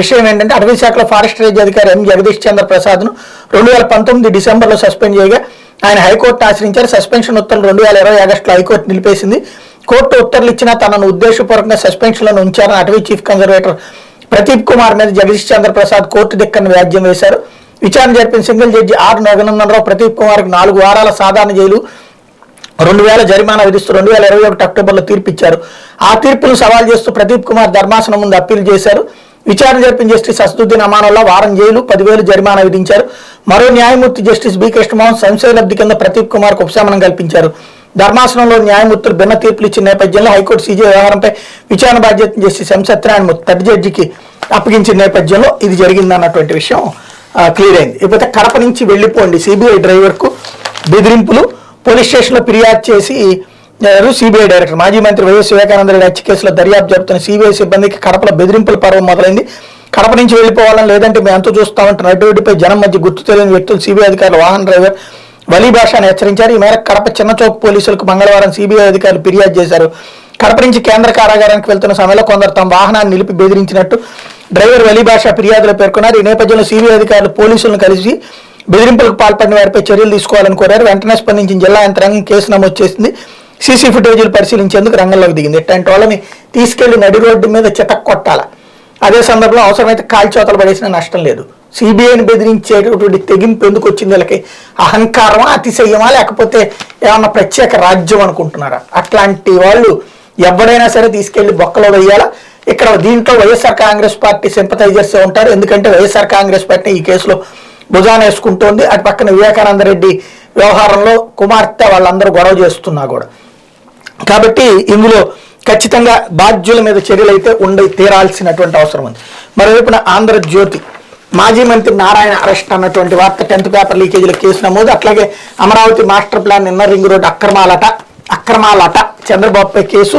విషయం ఏంటంటే అటవీ శాఖలో ఫారెస్ట్ రేంజ్ అధికారి ఎం జగదీష్ చంద్ర ప్రసాద్ ను 2019 డిసెంబర్లో సస్పెండ్ చేయగా ఆయన హైకోర్టు ఆశ్రయించారు. సస్పెన్షన్ ఉత్తర్వులు 2020 ఆగస్టులో హైకోర్టు నిలిపేసింది. కోర్టు ఉత్తర్వులు ఇచ్చినా తనను ఉద్దేశపూర్వకంగా సస్పెన్షన్లను ఉంచారని అటవీ చీఫ్ కన్జర్వేటర్ ప్రదీప్ కుమార్ మీద జగదీష్ చంద్ర ప్రసాద్ కోర్టు ధిక్కరణ వ్యాజ్యం వేశారు. విచారణ జరిపిన single judge R Raghunandanarao Pradeep కుమార్కు 4 వారాల సాధారణ జైలు 2,000 జరిమానా విధిస్తూ 2021 అక్టోబర్లో తీర్పిచ్చారు. ఆ తీర్పును సవాల్ చేస్తూ ప్రదీప్ కుమార్ ధర్మాసనం ముందు అప్పీల్ చేశారు. విచారణ జరిపిన జస్టిస్ అసదుద్దీన్ అమానుల్లా వారం జైలు 10,000 జరిమానా విధించారు. మరో న్యాయమూర్తి జస్టిస్ బి కృష్ణమోహన్ సంశయ లబ్ధి కింద ప్రదీప్ కుమార్ కు ఉపశమనం కల్పించారు. ధర్మాసనంలో న్యాయమూర్తులు భిన్న తీర్పులు ఇచ్చిన నేపథ్యంలో హైకోర్టు సీజే వ్యవహారంపై విచారణ బాధ్యత జస్టిస్ ఎం సత్యనారాయణమూర్తి పెద్ద జడ్జికి అప్పగించిన నేపథ్యంలో ఇది జరిగిందన్నటువంటి విషయం క్లియర్ అయింది. ఇకపోతే కడప నుంచి వెళ్లిపోండి సిబిఐ డ్రైవర్ కు బెదిరింపులు. పోలీస్ స్టేషన్లో ఫిర్యాదు చేసి సిబిఐ డైరెక్టర్ మాజీ మంత్రి వైఎస్ వివేకానంద రెడ్డి హత్య కేసులో దర్యాప్తు జరుపుతున్న సిబిఐ సిబ్బందికి కడపలో బెదిరింపుల పర్వం మొదలైంది. కడప నుంచి వెళ్లిపోవాలని లేదంటే మేము అంతా చూస్తామంటున్న రోడ్డుపై జనం మధ్య గుర్తు తెలియని వ్యక్తులు సిబిఐ అధికారులు వాహన డ్రైవర్ వలీ భాషను హెచ్చరించారు. ఈ మేరకు కడప చిన్నచౌక్ పోలీసులకు మంగళవారం సిబిఐ అధికారులు ఫిర్యాదు చేశారు. కడప నుంచి కేంద్ర కారాగారానికి వెళ్తున్న సమయంలో కొందరు తమ వాహనాన్ని నిలిపి బెదిరించినట్టు డ్రైవర్ వలీ భాష ఫిర్యాదులో పేర్కొన్నారు. ఈ నేపథ్యంలో సిబిఐ అధికారులు పోలీసులను కలిసి బెదిరింపులకు పాల్పడిన వారిపై చర్యలు తీసుకోవాలని కోరారు. వెంటనే స్పందించిన జిల్లా యంత్రాంగం కేసు నమోదు చేసింది. సీసీ ఫుటేజీలు పరిశీలించేందుకు రంగంలోకి దిగింది. ఇట్లాంటి వాళ్ళని తీసుకెళ్లి నడి రోడ్డు మీద చితక్ కొట్టాల. అదే సందర్భంలో అవసరమైతే కాల్చోతలు పడేసిన నష్టం లేదు. సిబిఐని బెదిరించేటటువంటి తెగింపు ఎందుకు వచ్చింది? వీళ్ళకి అహంకారమా, అతిశయమా, లేకపోతే ఏమన్నా ప్రత్యేక రాజ్యం అనుకుంటున్నారా? అట్లాంటి వాళ్ళు ఎవరైనా సరే తీసుకెళ్లి బొక్కలో వేయాలా. ఇక్కడ దీంట్లో వైఎస్ఆర్ కాంగ్రెస్ పార్టీ సింపథైజర్స్ ఉంటారు. ఎందుకంటే వైఎస్ఆర్ కాంగ్రెస్ పార్టీ ఈ కేసులో భుజాన వేసుకుంటోంది. అటు పక్కన వివేకానంద రెడ్డి వ్యవహారంలో కుమార్తె వాళ్ళందరూ గొడవ చేస్తున్నా కూడా. కాబట్టి ఇందులో ఖచ్చితంగా బాధ్యుల మీద చర్యలు అయితే ఉండి తీరాల్సినటువంటి అవసరం ఉంది. మరోవైపున ఆంధ్రజ్యోతి మాజీ మంత్రి నారాయణ అరెస్ట్ అన్నటువంటి వార్త 10th పేపర్ లీకేజీల కేసు నమోదు. అట్లాగే Amaravati master plan inner ring road అక్రమాలట చంద్రబాబుపై కేసు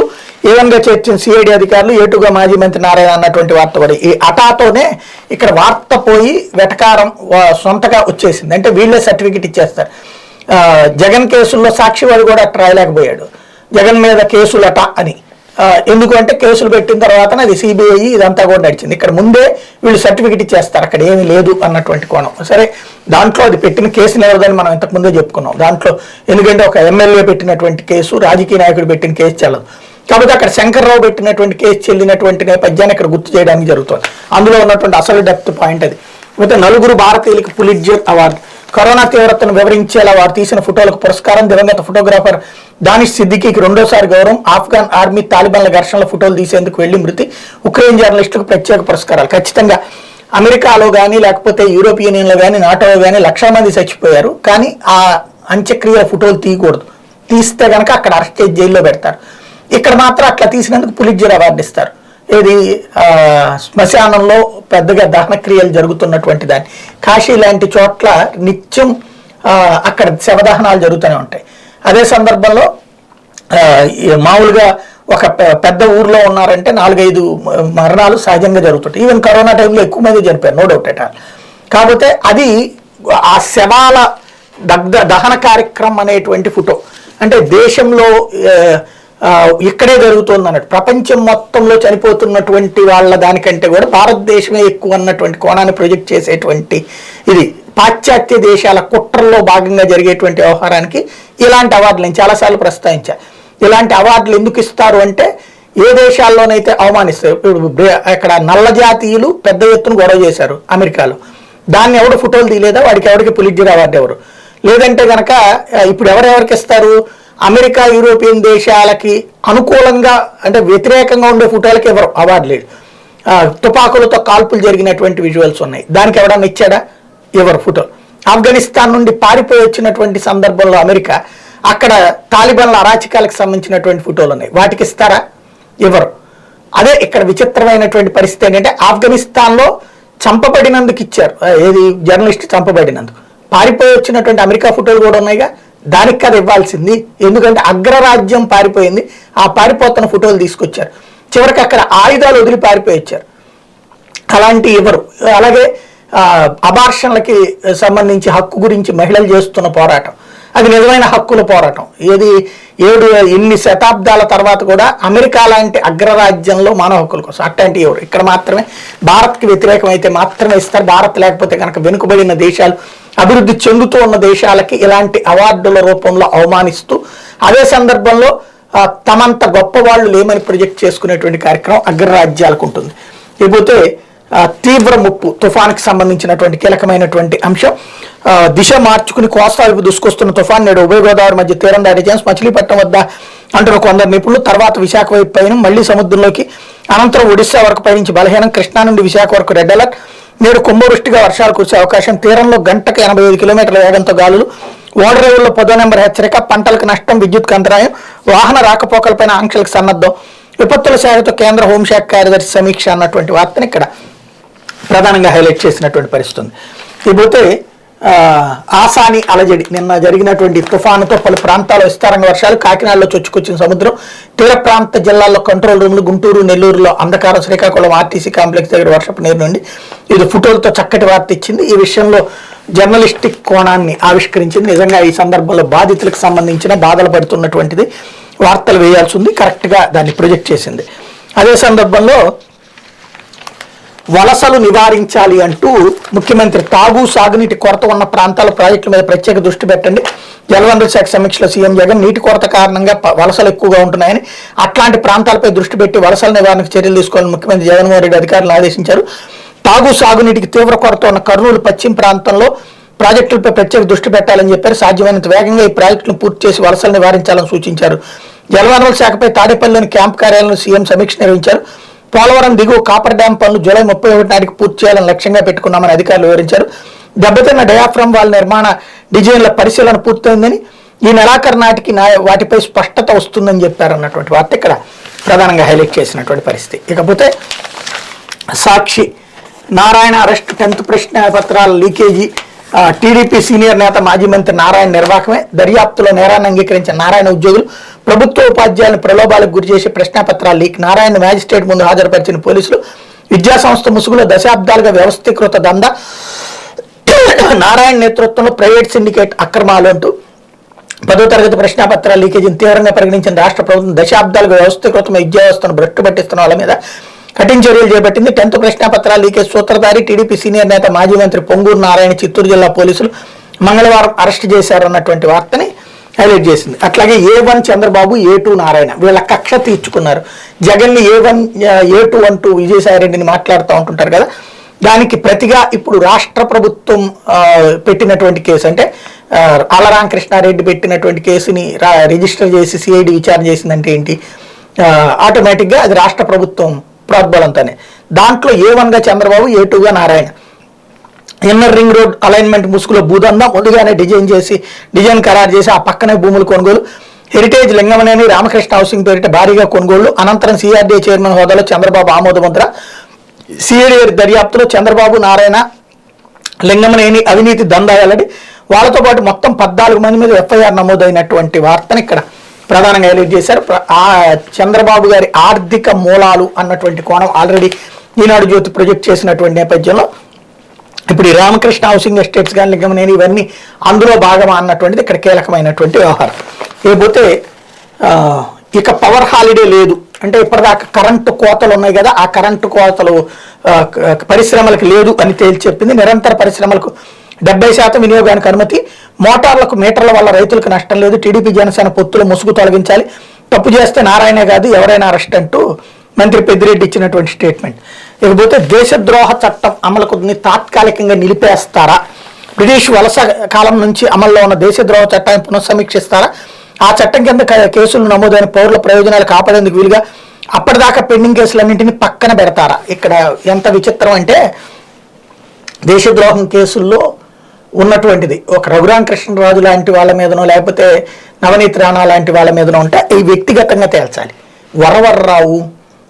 ఏవన్గా చేర్చిన సిఐడి అధికారులు ఏటుగా మాజీ మంత్రి నారాయణ అన్నటువంటి వార్త పడి ఈ అటాతోనే ఇక్కడ వార్త పోయి వెటకారం సొంతగా వచ్చేసింది. అంటే వీళ్ళే సర్టిఫికెట్ ఇచ్చేస్తారు. జగన్ కేసుల్లో సాక్షివాడు కూడా అట్లా రాయలేకపోయాడు. జగన్ మీద కేసులట అని. ఎందుకు అంటే కేసులు పెట్టిన తర్వాత అది సిబిఐ ఇదంతా కూడా నడిచింది. ఇక్కడ ముందే వీళ్ళు సర్టిఫికెట్ ఇచ్చేస్తారు, అక్కడ ఏమీ లేదు అన్నటువంటి కోణం. సరే, దాంట్లో అది పెట్టిన కేసు లేదని మనం ఇంతకు ముందే చెప్పుకున్నాం. దాంట్లో ఎందుకంటే ఒక ఎమ్మెల్యే పెట్టినటువంటి కేసు, రాజకీయ నాయకుడు పెట్టిన కేసు చెల్లదు. కాబట్టి అక్కడ శంకర్రావు పెట్టినటువంటి కేసు చెల్లినటువంటి నేపథ్యాన్ని ఇక్కడ గుర్తు చేయడానికి జరుగుతుంది. అందులో ఉన్నటువంటి అసలు డెప్త్ పాయింట్ అది. అయితే 4 భారతీయులకు పులిట్జర్ అవార్డు. కరోనా తీవ్రతను వివరించేలా వారు తీసిన ఫోటోలకు పురస్కారం. దివంగత ఫోటోగ్రాఫర్ దానిష్ సిద్దికీకి 2వ గౌరవం. ఆఫ్ఘన్ ఆర్మీ తాలిబాన్ల ఘర్షణల ఫోటోలు తీసేందుకు వెళ్లి మృతి. ఉక్రెయిన్ జర్నలిస్టులకు ప్రత్యేక పురస్కారాలు. ఖచ్చితంగా అమెరికాలో కానీ లేకపోతే యూరోపియన్ యూనియన్లో కానీ నాటోలో కానీ 1,00,000 మంది చచ్చిపోయారు. కానీ ఆ అంత్యక్రియల ఫోటోలు తీయకూడదు. తీస్తే కనుక అక్కడ అరెస్ట్ చేసి జైల్లో పెడతారు. ఇక్కడ మాత్రం అట్లా తీసినందుకు పులిట్జర్ అవార్డు ఇస్తారు. ఇది శ్మశానంలో పెద్దగా దహనక్రియలు జరుగుతున్నటువంటి దాన్ని. కాశీ లాంటి చోట్ల నిత్యం అక్కడ శవదహనాలు జరుగుతూనే ఉంటాయి. అదే సందర్భంలో మామూలుగా ఒక పెద్ద ఊర్లో ఉన్నారంటే 4-5 మరణాలు సహజంగా జరుగుతుంటాయి. ఈవెన్ కరోనా టైంలో ఎక్కువ మంది చనిపోయారు, నో డౌట్ ఎట్ ఆల్. కాకపోతే అది ఆ శవాల దహన కార్యక్రమం అనేటువంటి ఫోటో అంటే దేశంలో ఇక్కడే జరుగుతుంది అన్నట్టు. ప్రపంచం మొత్తంలో చనిపోతున్నటువంటి వాళ్ళ దానికంటే కూడా భారతదేశమే ఎక్కువ అన్నటువంటి కోణాన్ని ప్రొజెక్ట్ చేసేటువంటి ఇది పాశ్చాత్య దేశాల కుట్రల్లో భాగంగా జరిగేటువంటి వ్యవహారానికి ఇలాంటి అవార్డులు నేను చాలాసార్లు ప్రస్తావించాను. ఇలాంటి అవార్డులు ఎందుకు ఇస్తారు అంటే ఏ దేశాల్లోనైతే అవమానిస్తారు. ఇప్పుడు అక్కడ నల్ల జాతీయులు పెద్ద ఎత్తున గొడవ చేశారు అమెరికాలో, దాన్ని ఎవడు ఫోటోలు తీయలేదా, వాడికి ఎవరికి పులిట్జర్ అవార్డు ఎవరు లేదంటే కనుక ఇప్పుడు ఎవరెవరికి ఇస్తారు, అమెరికా యూరోపియన్ దేశాలకి అనుకూలంగా అంటే వ్యతిరేకంగా ఉండే ఫోటోలకి ఎవరు అవార్డు లేదు. తుపాకులతో కాల్పులు జరిగినటువంటి విజువల్స్ ఉన్నాయి, దానికి ఎవడన్నా ఇచ్చాడా, ఎవరు ఫోటో. ఆఫ్ఘనిస్తాన్ నుండి పారిపోయి వచ్చినటువంటి సందర్భంలో అమెరికా అక్కడ తాలిబాన్ల అరాచకాలకు సంబంధించినటువంటి ఫోటోలు ఉన్నాయి, వాటికి ఇస్తారా, ఎవరు. అదే ఇక్కడ విచిత్రమైనటువంటి పరిస్థితి ఏంటంటే ఆఫ్ఘనిస్తాన్లో చంపబడినందుకు ఇచ్చారు, ఏది జర్నలిస్ట్ చంపబడినందుకు, పారిపోయి వచ్చినటువంటి అమెరికా ఫోటోలు కూడా ఉన్నాయిగా, దానికి కదా ఇవ్వాల్సింది. ఎందుకంటే అగ్రరాజ్యం పారిపోయింది, ఆ పారిపోతున్న ఫోటోలు తీసుకొచ్చారు. చివరికి అక్కడ ఆయుధాలు వదిలి పారిపోయి వచ్చారు, అలాంటి ఎవరు. అలాగే అబార్షన్లకి సంబంధించి హక్కు గురించి మహిళలు చేస్తున్న పోరాటం, అది నిజమైన హక్కుల పోరాటం. ఏది ఎన్ని శతాబ్దాల తర్వాత కూడా అమెరికా లాంటి అగ్రరాజ్యంలో మానవ హక్కుల కోసం అట్లాంటి ఎవరు. ఇక్కడ మాత్రమే భారత్కి వ్యతిరేకం అయితే మాత్రమే ఇస్తారు. భారత్ లేకపోతే కనుక వెనుకబడిన దేశాలు, అభివృద్ధి చెందుతూ ఉన్న దేశాలకి ఇలాంటి అవార్డుల రూపంలో అవమానిస్తూ, అదే సందర్భంలో తమంత గొప్ప వాళ్ళు లేమని ప్రొజెక్ట్ చేసుకునేటువంటి కార్యక్రమం అగ్రరాజ్యాలకు ఉంటుంది. ఇకపోతే తీవ్ర ముప్పు తుఫాన్కి సంబంధించినటువంటి కీలకమైనటువంటి అంశం. దిశ మార్చుకుని కోస్తా వైపు దూసుకొస్తున్న తుఫాన్ నేడు ఉభయ గోదావరి మధ్య తీరం దాటి చేసి మచిలీపట్నం వద్ద అంటున్న కొందరు నిపుణులు. తర్వాత విశాఖ వైపు పైన మళ్లీ సముద్రంలోకి, అనంతరం ఒడిశా వరకు పయనించి బలహీనం. కృష్ణా నుండి విశాఖ వరకు రెడ్ అలర్ట్. నేడు కుంభవృష్టిగా వర్షాలు కురిసే అవకాశం. తీరంలో గంటకు 85 కిలోమీటర్ల వేగంతో గాలులు. ఓడరేవుల్లో 10వ నెంబర్ హెచ్చరిక. పంటలకు నష్టం, విద్యుత్ అంతరాయం, వాహన రాకపోకలపైన ఆంక్షలకు సన్నద్ధం. విపత్తుల శాఖతో కేంద్ర హోంశాఖ కార్యదర్శి సమీక్ష అన్నటువంటి వార్తను ఇక్కడ ప్రధానంగా హైలైట్ చేసినటువంటి పరిస్థితి ఉంది. ఇకపోతే ఆసాని అలజడి. నిన్న జరిగినటువంటి తుఫానుతో పలు ప్రాంతాల్లో విస్తారంగా వర్షాలు. కాకినాడలో చొచ్చుకొచ్చిన సముద్రం. తీర ప్రాంత జిల్లాల్లో కంట్రోల్ రూమ్లు. గుంటూరు, నెల్లూరులో అంధకారం. శ్రీకాకుళం ఆర్టీసీ కాంప్లెక్స్ దగ్గర వర్షపు నీరు నుండి ఇది ఫోటోలతో చక్కటి వార్త ఇచ్చింది. ఈ విషయంలో జర్నలిస్టిక్ కోణాన్ని ఆవిష్కరించింది. నిజంగా ఈ సందర్భంలో బాధితులకు సంబంధించిన బాధలు పడుతున్నటువంటిది వార్తలు వేయాల్సి ఉంది, కరెక్ట్గా దాన్ని ప్రొజెక్ట్ చేసింది. అదే సందర్భంలో వలసలు నివారించాలి అంటూ ముఖ్యమంత్రి తాగు, సాగునీటి కొరత ఉన్న ప్రాంతాల ప్రాజెక్టుల మీద ప్రత్యేక దృష్టి పెట్టండి. జలవనరుల శాఖ సమీక్షలో సీఎం జగన్. నీటి కొరత కారణంగా వలసలు ఎక్కువగా ఉంటున్నాయని, అట్లాంటి ప్రాంతాలపై దృష్టి పెట్టి వలసల నివారణకు చర్యలు తీసుకోవాలని ముఖ్యమంత్రి జగన్మోహన్ రెడ్డి అధికారులను ఆదేశించారు. తాగు, సాగునీటికి తీవ్ర కొరత ఉన్న కర్నూలు పశ్చిమ ప్రాంతంలో ప్రాజెక్టులపై ప్రత్యేక దృష్టి పెట్టాలని చెప్పారు. సాధ్యమైనంత వేగంగా ఈ ప్రాజెక్టులను పూర్తి చేసి వలసలు నివారించాలని సూచించారు. జలవనరుల శాఖపై తాడేపల్లిలోని క్యాంప్ కార్యాలయంలో సీఎం సమీక్ష నిర్వహించారు. పోలవరం దిగువ కాపర్ డ్యాం పనులు జూలై 31 నాటికి పూర్తి చేయాలని లక్ష్యంగా పెట్టుకున్నామని అధికారులు వివరించారు. దెబ్బతిన్న డయాఫ్రమ్ వాల్ నిర్మాణ డిజైన్ల పరిశీలన పూర్తయిందని, ఈ నెలాఖరు నాటికి వాటిపై స్పష్టత వస్తుందని చెప్పారన్నటువంటి వార్త ఇక్కడ ప్రధానంగా హైలైట్ చేసినటువంటి పరిస్థితి. ఇకపోతే సాక్షి. నారాయణ అరెస్ట్, 10th ప్రశ్న పత్రాల లీకేజీ. టీడీపీ సీనియర్ నేత మాజీ మంత్రి నారాయణ నిర్వాహకమే. దర్యాప్తులో నేరాన్ని అంగీకరించిన నారాయణ ఉద్యోగులు ప్రభుత్వ ఉపాధ్యాయులను ప్రలోభాలకు గురి చేసి ప్రశ్నాపత్రాలు లీక్. నారాయణ మ్యాజిస్ట్రేట్ ముందు హాజరుపరిచిన పోలీసులు. విద్యాసంస్థ ముసుగులో దశాబ్దాలుగా వ్యవస్థీకృత దందా. నారాయణ నేతృత్వంలో ప్రైవేట్ సిండికేట్ అక్రమాలు అంటూ 10వ తరగతి ప్రశ్నాపత్రాల లీకేజీని తీవ్రంగా పరిగణించిన రాష్ట్ర ప్రభుత్వం దశాబ్దాలుగా వ్యవస్థీకృతమైన విద్యా వ్యవస్థను భ్రష్టు పట్టిస్తున్న వాళ్ళ మీద కఠిన చర్యలు చేపట్టింది. 10th ప్రశ్నాపత్రాల లీకేజ్ సూత్రధారి టీడీపీ సీనియర్ నేత మాజీ మంత్రి పొంగూరు నారాయణ చిత్తూరు జిల్లా పోలీసులు మంగళవారం అరెస్ట్ చేశారన్నటువంటి వార్తని హైలైట్ చేసింది. అట్లాగే A1 చంద్రబాబు, A2 నారాయణ వీళ్ళ కక్ష తీర్చుకున్నారు. జగన్ని A1 A2 అంటూ విజయసాయిరెడ్డిని మాట్లాడుతూ ఉంటుంటారు కదా, దానికి ప్రతిగా ఇప్పుడు రాష్ట్ర ప్రభుత్వం పెట్టినటువంటి కేసు, అంటే ఆలరామకృష్ణారెడ్డి పెట్టినటువంటి కేసుని రిజిస్టర్ చేసి సిఐడి విచారణ చేసిందంటే ఏంటి, ఆటోమేటిక్గా అది రాష్ట్ర ప్రభుత్వం ప్రోద్బలంతోనే. దాంట్లో A1గా చంద్రబాబు, A2గా Narayana. Inner ring road alignment ముసుగులో భూదందా ముందుగానే డిజైన్ ఖరారు చేసి ఆ పక్కనే భూములు కొనుగోలు. హెరిటేజ్ లింగమనేని రామకృష్ణ హౌసింగ్ పేరిట భారీగా కొనుగోళ్లు. అనంతరం సిఆర్డీఏ చైర్మన్ హోదాలో చంద్రబాబు ఆమోదముద్ర. సిఐడి దర్యాప్తులో చంద్రబాబు, నారాయణ, లింగమనేని అవినీతి దందా వెల్లడి. వాళ్ళతో పాటు మొత్తం 14 మంది మీద ఎఫ్ఐఆర్ నమోదైనటువంటి వార్తను ఇక్కడ ప్రధానంగా హైలైట్ చేశారు. ఆ చంద్రబాబు గారి ఆర్థిక మూలాలు అన్నటువంటి కోణం ఆల్రెడీ ఈనాడు జ్యోతి ప్రొజెక్ట్ చేసినటువంటి నేపథ్యంలో ఇప్పుడు ఈ రామకృష్ణ హౌసింగ్ ఎస్టేట్స్ కానీ లింగమనేని ఇవన్నీ అందులో భాగమా అన్నటువంటిది ఇక్కడ కీలకమైనటువంటి వ్యవహారం. లేకపోతే ఇక పవర్ హాలిడే లేదు అంటే ఇప్పటిదాకా కరెంటు కోతలు ఉన్నాయి కదా, ఆ కరెంటు కోతలు పరిశ్రమలకు లేదు అని తేల్చి చెప్పింది. నిరంతర పరిశ్రమలకు 70% వినియోగానికి అనుమతి. మోటార్లకు మీటర్ల వల్ల రైతులకు నష్టం లేదు. టీడీపీ జనసేన పొత్తుల ముసుగు తొలగించాలి. తప్పు చేస్తే నారాయణ కాదు ఎవరైనా అరెస్ట్ అంటూ మంత్రి పెద్దిరెడ్డి ఇచ్చినటువంటి స్టేట్మెంట్. ఇకపోతే దేశద్రోహ చట్టం అమలుకు తాత్కాలికంగా నిలిపేస్తారా, బ్రిటిష్ వలస కాలం నుంచి అమల్లో ఉన్న దేశద్రోహ చట్టాన్ని పునఃసమీక్షిస్తారా, ఆ చట్టం కింద కేసులు నమోదైన పౌరుల ప్రయోజనాలు కాపాడేందుకు వీలుగా అప్పటిదాకా పెండింగ్ కేసులన్నింటినీ పక్కన పెడతారా. ఇక్కడ ఎంత విచిత్రం అంటే దేశద్రోహం కేసుల్లో ఉన్నటువంటిది ఒక రఘురామకృష్ణరాజు లాంటి వాళ్ళ మీదనో లేకపోతే నవనీత్ రాణా లాంటి వాళ్ళ మీదనో ఉంటే ఈ వ్యక్తిగతంగా తేల్చాలి. వరవర్రావు,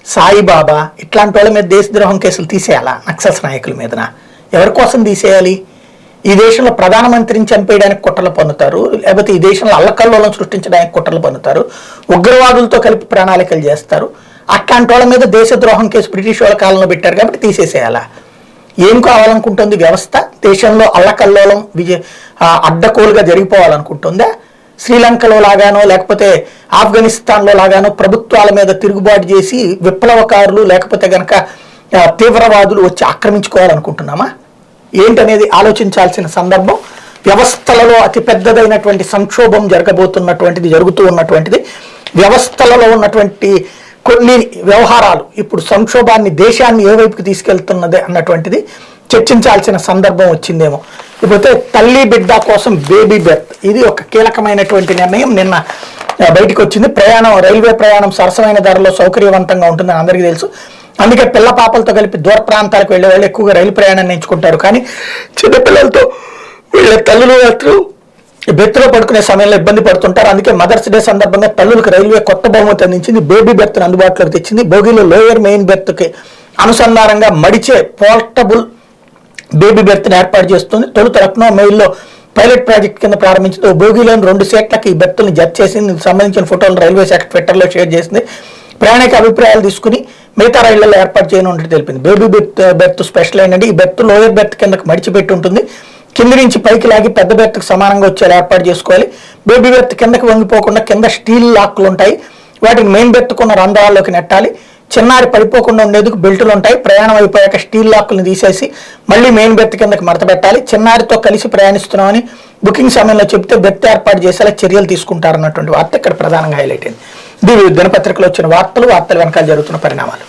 సాయిబాబా ఇట్లాంటి వాళ్ళ మీద దేశద్రోహం కేసులు తీసేయాలా? నక్సల్స్ నాయకుల మీదన ఎవరి కోసం తీసేయాలి? ఈ దేశంలో ప్రధానమంత్రిని చంపేయడానికి కుట్రలు పన్నుతారు, లేకపోతే ఈ దేశంలో అల్లకల్లోలం సృష్టించడానికి కుట్రలు పన్నుతారు, ఉగ్రవాదులతో కలిపి ప్రణాళికలు చేస్తారు. అట్లాంటి వాళ్ళ మీద దేశద్రోహం కేసు బ్రిటిష్ వాళ్ళ కాలంలో పెట్టారు కాబట్టి తీసేసేయాలా? ఏం కావాలనుకుంటుంది వ్యవస్థ? దేశంలో అల్లకల్లోలం అడ్డకోలుగా జరిగిపోవాలనుకుంటుందా? శ్రీలంకలో లాగానో లేకపోతే ఆఫ్ఘనిస్తాన్లో లాగానో ప్రభుత్వాల మీద తిరుగుబాటు చేసి విప్లవకారులు లేకపోతే గనక తీవ్రవాదులు వచ్చి ఆక్రమించుకోవాలనుకుంటున్నామా ఏంటనేది ఆలోచించాల్సిన సందర్భం. వ్యవస్థలలో అతి పెద్దదైనటువంటి సంక్షోభం జరుగుతూ ఉన్నటువంటిది. వ్యవస్థలలో ఉన్నటువంటి కొన్ని వ్యవహారాలు ఇప్పుడు సంక్షోభాన్ని, దేశాన్ని ఏ వైపుకి తీసుకెళ్తున్నది అన్నటువంటిది చర్చించాల్సిన సందర్భం వచ్చిందేమో. ఇకపోతే తల్లి బిడ్డ కోసం బేబీ బెర్త్, ఇది ఒక కీలకమైనటువంటి నిర్ణయం నిన్న బయటకు వచ్చింది. రైల్వే ప్రయాణం సరసమైన ధరలో సౌకర్యవంతంగా ఉంటుందని అందరికీ తెలుసు. అందుకే పిల్ల పాపలతో కలిపి దూర ప్రాంతాలకు వెళ్ళే వాళ్ళు ఎక్కువగా రైలు ప్రయాణాన్ని ఎంచుకుంటారు. కానీ చిన్నపిల్లలతో వీళ్ళ తల్లులు బెర్త్లో పడుకునే సమయంలో ఇబ్బంది పడుతుంటారు. అందుకే మదర్స్ డే సందర్భంగా తల్లులకు రైల్వే కొత్త బహుమతి అందించింది, బేబీ బెర్త్ను అందుబాటులోకి తెచ్చింది. బోగీలో లోయర్ మెయిన్ బెర్త్కి అనుసంధానంగా మడిచే పోర్టబుల్ బేబీ బెర్త్ని ఏర్పాటు చేస్తుంది. తొలుత లక్నో మెయిల్లో పైలట్ ప్రాజెక్ట్ కింద ప్రారంభించింది. బోగీలోని 2 సీట్లకి ఈ బెర్త్ని జత చేసింది. సంబంధించిన ఫోటోలు రైల్వే శాఖ ట్విట్టర్లో షేర్ చేసింది. ప్రయాణిక అభిప్రాయాలు తీసుకుని మిగతా రైళ్లలో ఏర్పాటు చేయనున్నట్టు తెలిపింది. బేబీ బెర్త్ స్పెషల్ ఏంటంటే ఈ బెర్త్ లోయర్ బెర్త్ కిందకు మడిచిపెట్టి ఉంటుంది. కింది నుంచి పైకి లాగి పెద్ద బెర్త్కి సమానంగా వచ్చేలా ఏర్పాటు చేసుకోవాలి. బేబీ బెర్త్ కిందకి వంగిపోకుండా కింద స్టీల్ లాక్లు ఉంటాయి, వాటిని మెయిన్ బెర్త్కున్న రంధ్రాల్లోకి నెట్టాలి. చిన్నారి పడిపోకుండా ఉండేందుకు బెల్టులు ఉంటాయి. ప్రయాణం అయిపోయాక స్టీల్ లాక్లను తీసేసి మళ్ళీ మెయిన్ బెర్త్ కిందకి మడత పెట్టాలి. చిన్నారితో కలిసి ప్రయాణిస్తున్నామని బుకింగ్ సమయంలో చెప్తే బెర్త్ ఏర్పాటు చేసేలా చర్యలు తీసుకుంటారన్నటువంటి వార్త ఇక్కడ ప్రధానంగా హైలైట్ అయింది. ఇది దినపత్రికలో వచ్చిన వార్తలు వెనకాల జరుగుతున్న పరిణామాలు.